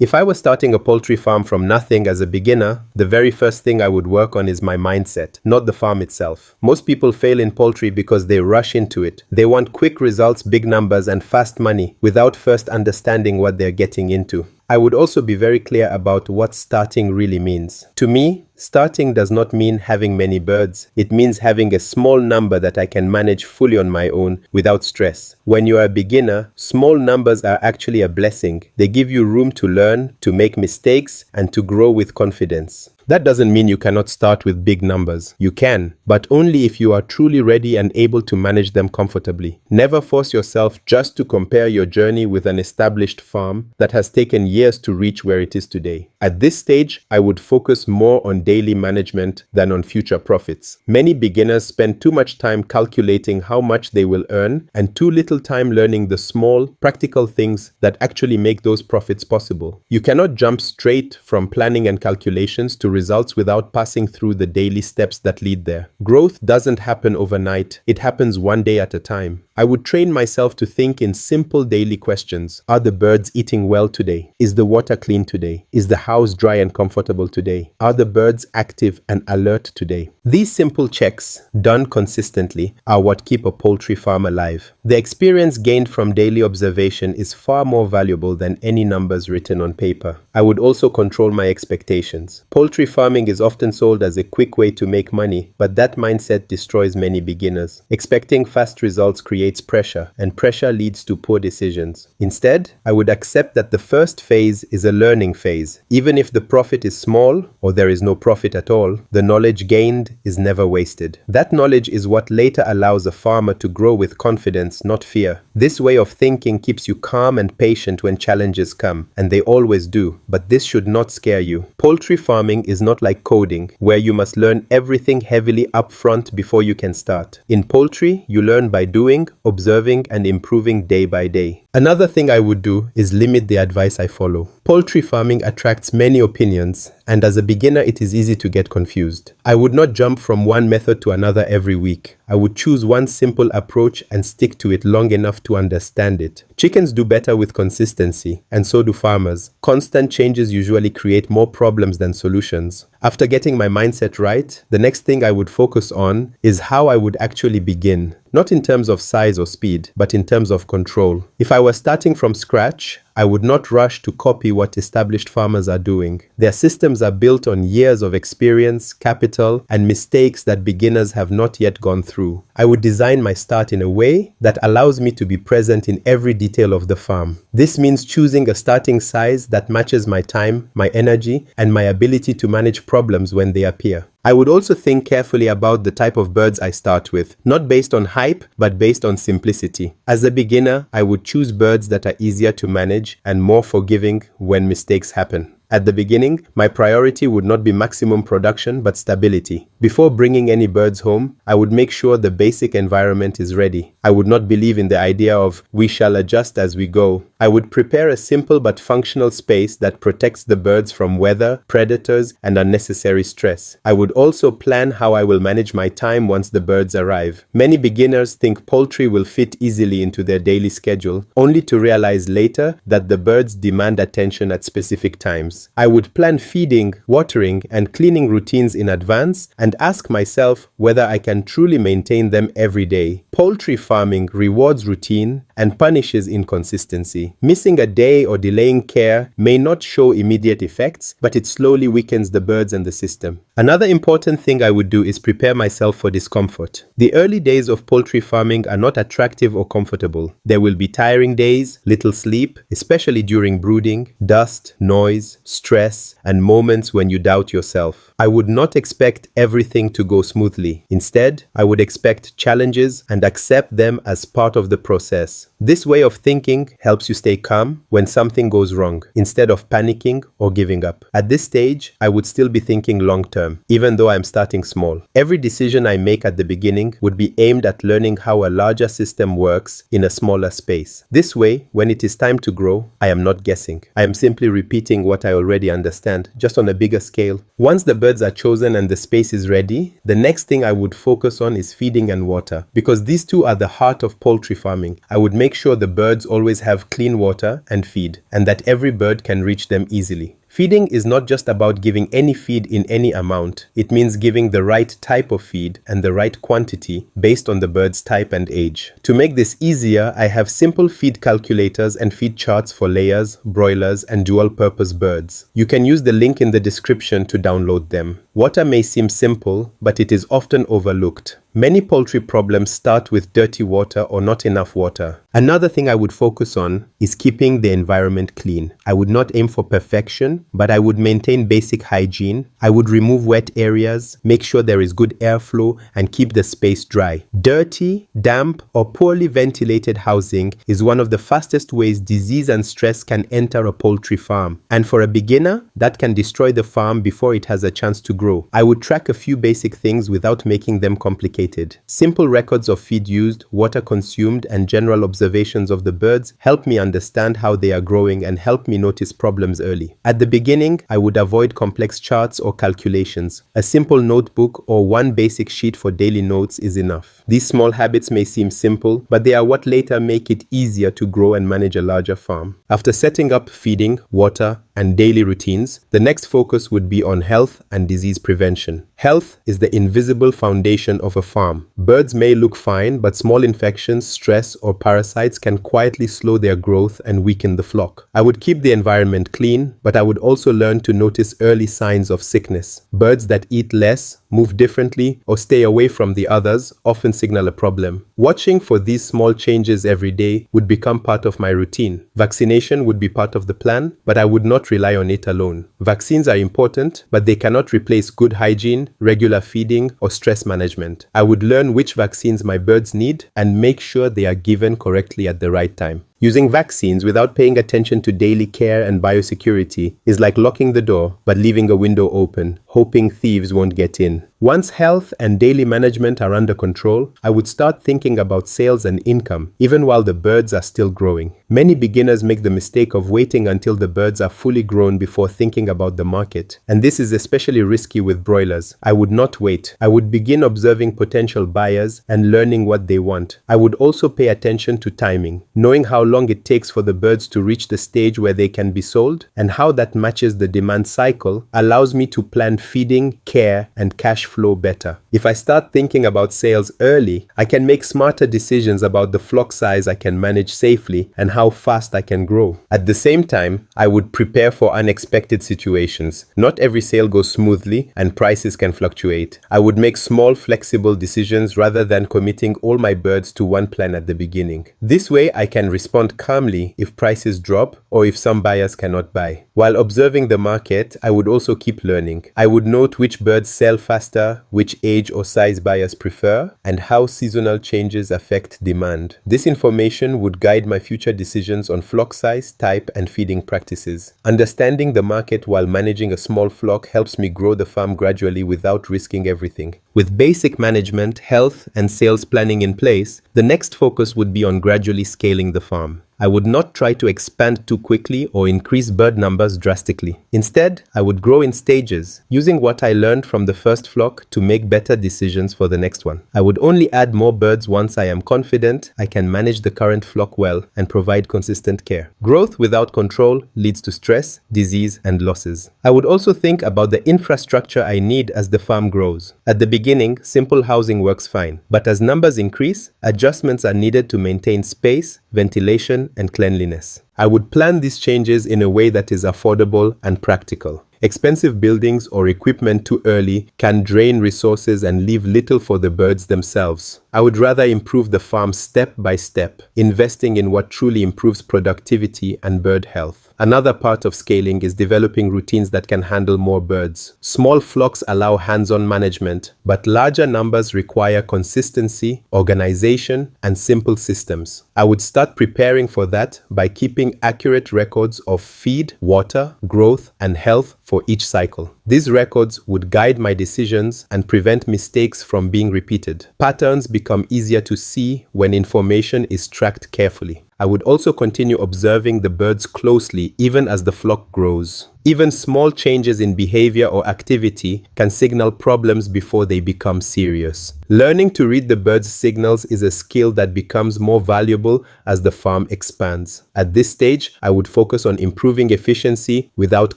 If I was starting a poultry farm from nothing as a beginner, the very first thing I would work on is my mindset, not the farm itself. Most people fail in poultry because they rush into it. They want quick results, big numbers, and fast money without first understanding what they're getting into. I would also be very clear about what starting really means. To me, starting does not mean having many birds. It means having a small number that I can manage fully on my own without stress. When you are a beginner, small numbers are actually a blessing. They give you room to learn, to make mistakes, and to grow with confidence. That doesn't mean you cannot start with big numbers. You can, but only if you are truly ready and able to manage them comfortably. Never force yourself just to compare your journey with an established farm that has taken years to reach where it is today. At this stage, I would focus more on daily management than on future profits. Many beginners spend too much time calculating how much they will earn and too little time learning the small, practical things that actually make those profits possible. You cannot jump straight from planning and calculations to results without passing through the daily steps that lead there. Growth doesn't happen overnight. It happens one day at a time. I would train myself to think in simple daily questions. Are the birds eating well today? Is the water clean today? Is the house dry and comfortable today? Are the birds active and alert today? These simple checks, done consistently, are what keep a poultry farm alive. The experience gained from daily observation is far more valuable than any numbers written on paper. I would also control my expectations. Poultry farming is often sold as a quick way to make money, but that mindset destroys many beginners. Expecting fast results creates pressure, and pressure leads to poor decisions. Instead, I would accept that the first phase is a learning phase. Even if the profit is small, or there is no profit at all, the knowledge gained is never wasted. That knowledge is what later allows a farmer to grow with confidence, not fear. This way of thinking keeps you calm and patient when challenges come, and they always do, but this should not scare you. Poultry farming is not like coding, where you must learn everything heavily up front before you can start. In poultry, you learn by doing, observing, and improving day by day. Another thing I would do is limit the advice I follow. Poultry farming attracts many opinions, and as a beginner it is easy to get confused. I would not jump from one method to another every week. I would choose one simple approach and stick to it long enough to understand it. Chickens do better with consistency, and so do farmers. Constant changes usually create more problems than solutions. After getting my mindset right, the next thing I would focus on is how I would actually begin. Not in terms of size or speed, but in terms of control. If I were starting from scratch, I would not rush to copy what established farmers are doing. Their systems are built on years of experience, capital, and mistakes that beginners have not yet gone through. I would design my start in a way that allows me to be present in every detail of the farm. This means choosing a starting size that matches my time, my energy, and my ability to manage problems when they appear. I would also think carefully about the type of birds I start with, not based on hype, but based on simplicity. As a beginner, I would choose birds that are easier to manage and more forgiving when mistakes happen. At the beginning, my priority would not be maximum production, but stability. Before bringing any birds home, I would make sure the basic environment is ready. I would not believe in the idea of we shall adjust as we go. I would prepare a simple but functional space that protects the birds from weather, predators, and unnecessary stress. I would also plan how I will manage my time once the birds arrive. Many beginners think poultry will fit easily into their daily schedule, only to realize later that the birds demand attention at specific times. I would plan feeding, watering, and cleaning routines in advance and ask myself whether I can truly maintain them every day. Poultry farming rewards routine and punishes inconsistency. Missing a day or delaying care may not show immediate effects, but it slowly weakens the birds and the system. Another important thing I would do is prepare myself for discomfort. The early days of poultry farming are not attractive or comfortable. There will be tiring days, little sleep, especially during brooding, dust, noise, stress, and moments when you doubt yourself. I would not expect everything to go smoothly. Instead, I would expect challenges and accept them as part of the process. This way of thinking helps you stay calm when something goes wrong, instead of panicking or giving up. At this stage, I would still be thinking long term, even though I'm starting small. Every decision I make at the beginning would be aimed at learning how a larger system works in a smaller space. This way, when it is time to grow, I am not guessing. I am simply repeating what I already understand, just on a bigger scale. Once the birds are chosen and the space is ready, the next thing I would focus on is feeding and water, because these two are the heart of poultry farming. I would make sure the birds always have clean clean water and feed, and that every bird can reach them easily. Feeding is not just about giving any feed in any amount. It means giving the right type of feed and the right quantity based on the bird's type and age. To make this easier, I have simple feed calculators and feed charts for layers, broilers, and dual-purpose birds. You can use the link in the description to download them. Water may seem simple, but it is often overlooked. Many poultry problems start with dirty water or not enough water. Another thing I would focus on is keeping the environment clean. I would not aim for perfection, but I would maintain basic hygiene. I would remove wet areas, make sure there is good airflow, and keep the space dry. Dirty, damp, or poorly ventilated housing is one of the fastest ways disease and stress can enter a poultry farm. And for a beginner, that can destroy the farm before it has a chance to grow. I would track a few basic things without making them complicated. Simple records of feed used, water consumed, and general observations of the birds help me understand how they are growing and help me notice problems early. At the beginning, I would avoid complex charts or calculations. A simple notebook or one basic sheet for daily notes is enough. These small habits may seem simple, but they are what later make it easier to grow and manage a larger farm. After setting up feeding, water, and daily routines, the next focus would be on health and disease prevention. Health is the invisible foundation of a farm. Birds may look fine, but small infections, stress, or parasites can quietly slow their growth and weaken the flock. I would keep the environment clean, but I would also learn to notice early signs of sickness. Birds that eat less, move differently, or stay away from the others often signal a problem. Watching for these small changes every day would become part of my routine. Vaccination would be part of the plan, but I would not rely on it alone. Vaccines are important, but they cannot replace good hygiene, regular feeding, or stress management. I would learn which vaccines my birds need and make sure they are given correctly at the right time. Using vaccines without paying attention to daily care and biosecurity is like locking the door but leaving a window open, hoping thieves won't get in. Once health and daily management are under control, I would start thinking about sales and income, even while the birds are still growing. Many beginners make the mistake of waiting until the birds are fully grown before thinking about the market, and this is especially risky with broilers. I would not wait. I would begin observing potential buyers and learning what they want. I would also pay attention to timing, knowing how long it takes for the birds to reach the stage where they can be sold and how that matches the demand cycle allows me to plan feeding, care, and cash flow better. If I start thinking about sales early, I can make smarter decisions about the flock size I can manage safely and how fast I can grow. At the same time, I would prepare for unexpected situations. Not every sale goes smoothly and prices can fluctuate. I would make small, flexible decisions rather than committing all my birds to one plan at the beginning. This way, I can respond calmly if prices drop or if some buyers cannot buy. While observing the market, I would also keep learning. I would note which birds sell faster, which age or size buyers prefer, and how seasonal changes affect demand. This information would guide my future decisions on flock size, type, and feeding practices. Understanding the market while managing a small flock helps me grow the farm gradually without risking everything. With basic management, health, and sales planning in place, the next focus would be on gradually scaling the farm. I would not try to expand too quickly or increase bird numbers drastically. Instead, I would grow in stages, using what I learned from the first flock to make better decisions for the next one. I would only add more birds once I am confident I can manage the current flock well and provide consistent care. Growth without control leads to stress, disease, and losses. I would also think about the infrastructure I need as the farm grows. At the beginning, simple housing works fine, but as numbers increase, adjustments are needed to maintain space, ventilation, and cleanliness. I would plan these changes in a way that is affordable and practical. Expensive buildings or equipment too early can drain resources and leave little for the birds themselves. I would rather improve the farm step by step, investing in what truly improves productivity and bird health. Another part of scaling is developing routines that can handle more birds. Small flocks allow hands-on management, but larger numbers require consistency, organization, and simple systems. I would start preparing for that by keeping accurate records of feed, water, growth, and health for each cycle. These records would guide my decisions and prevent mistakes from being repeated. Patterns become easier to see when information is tracked carefully. I would also continue observing the birds closely even as the flock grows. Even small changes in behavior or activity can signal problems before they become serious. Learning to read the birds' signals is a skill that becomes more valuable as the farm expands. At this stage, I would focus on improving efficiency without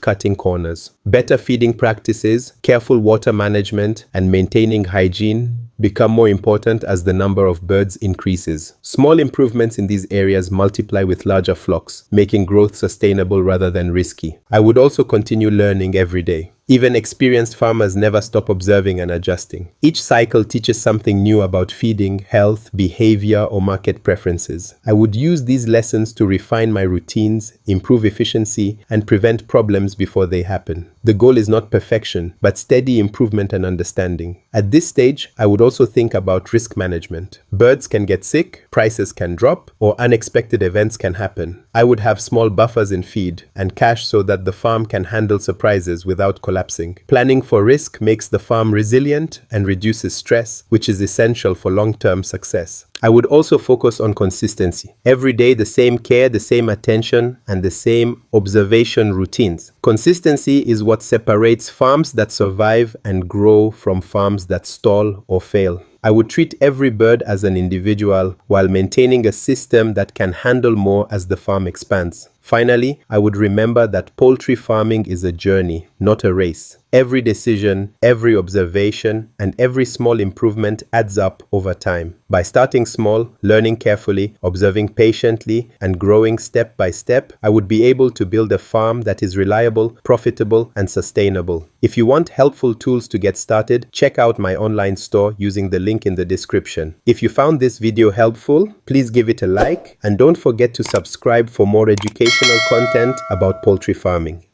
cutting corners. Better feeding practices, careful water management, and maintaining hygiene become more important as the number of birds increases. Small improvements in these areas multiply with larger flocks, making growth sustainable rather than risky. I would also continue learning every day. Even experienced farmers never stop observing and adjusting. Each cycle teaches something new about feeding, health, behavior, or market preferences. I would use these lessons to refine my routines, improve efficiency, and prevent problems before they happen. The goal is not perfection, but steady improvement and understanding. At this stage, I would also think about risk management. Birds can get sick, prices can drop, or unexpected events can happen. I would have small buffers in feed and cash so that the farm can handle surprises without collapsing. Planning for risk makes the farm resilient and reduces stress, which is essential for long-term success. I would also focus on consistency. Every day, the same care, the same attention, and the same observation routines. Consistency is what separates farms that survive and grow from farms that stall or fail. I would treat every bird as an individual while maintaining a system that can handle more as the farm expands. Finally, I would remember that poultry farming is a journey, not a race. Every decision, every observation, and every small improvement adds up over time. By starting small, learning carefully, observing patiently, and growing step by step, I would be able to build a farm that is reliable, profitable, and sustainable. If you want helpful tools to get started, check out my online store using the link in the description. If you found this video helpful, please give it a like, and don't forget to subscribe for more educational content about poultry farming.